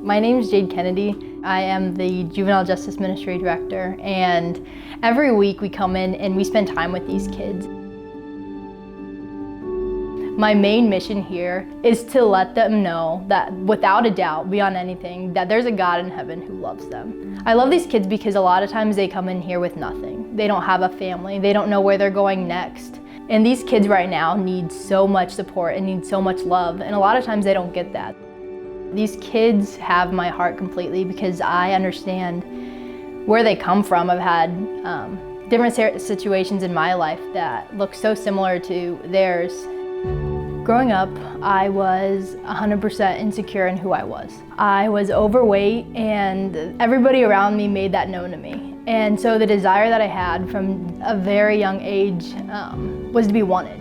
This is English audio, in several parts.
My name is Jade Kennedy. I am the Juvenile Justice Ministry Director, and every week we come in and we spend time with these kids. My main mission here is to let them know that without a doubt, beyond anything, that there's a God in heaven who loves them. I love these kids because a lot of times they come in here with nothing. They don't have a family. They don't know where they're going next. And these kids right now need so much support and need so much love, and a lot of times they don't get that. These kids have my heart completely because I understand where they come from. I've had different situations in my life that look so similar to theirs. Growing up, I was 100% insecure in who I was. I was overweight, and everybody around me made that known to me. And so the desire that I had from a very young age was to be wanted.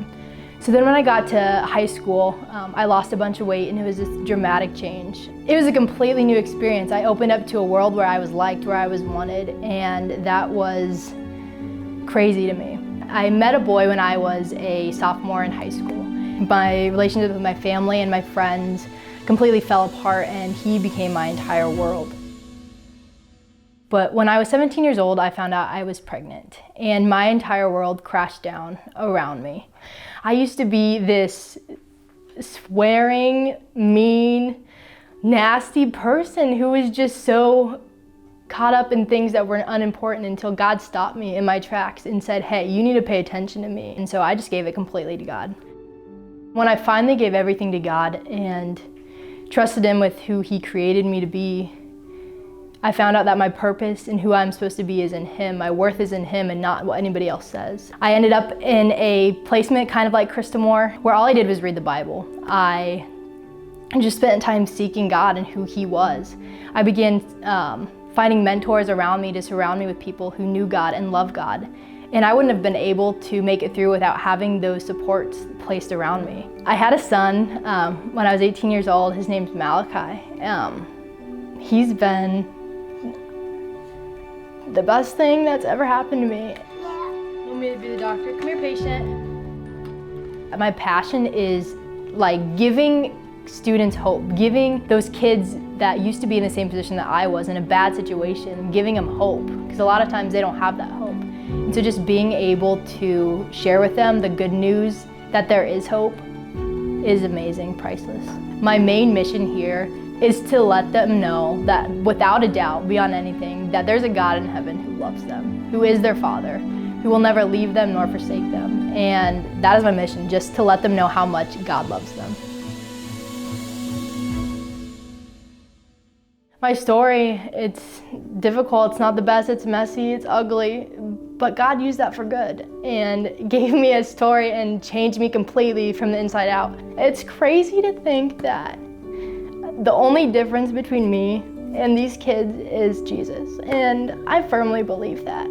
So then when I got to high school, I lost a bunch of weight, and it was this dramatic change. It was a completely new experience. I opened up to a world where I was liked, where I was wanted, and that was crazy to me. I met a boy when I was a sophomore in high school. My relationship with my family and my friends completely fell apart, and he became my entire world. But when I was 17 years old, I found out I was pregnant, and my entire world crashed down around me. I used to be this swearing, mean, nasty person who was just so caught up in things that were unimportant until God stopped me in my tracks and said, hey, you need to pay attention to me. And so I just gave it completely to God. When I finally gave everything to God and trusted Him with who He created me to be, I found out that my purpose and who I'm supposed to be is in Him. My worth is in Him and not what anybody else says. I ended up in a placement kind of like Krista Moore, where all I did was read the Bible. I just spent time seeking God and who He was. I began finding mentors around me to surround me with people who knew God and loved God. And I wouldn't have been able to make it through without having those supports placed around me. I had a son when I was 18 years old. His name's Malachi. He's been the best thing that's ever happened to me. Want me to be the doctor? Come here, patient. My passion is like giving students hope, giving those kids that used to be in the same position that I was in a bad situation, giving them hope, because a lot of times they don't have that hope. And so just being able to share with them the good news that there is hope is amazing, priceless. My main mission here is to let them know that without a doubt, beyond anything, that there's a God in heaven who loves them, who is their Father, who will never leave them nor forsake them. And that is my mission, just to let them know how much God loves them. My story, it's difficult, it's not the best, it's messy, it's ugly, but God used that for good and gave me a story and changed me completely from the inside out. It's crazy to think that the only difference between me and these kids is Jesus, and I firmly believe that.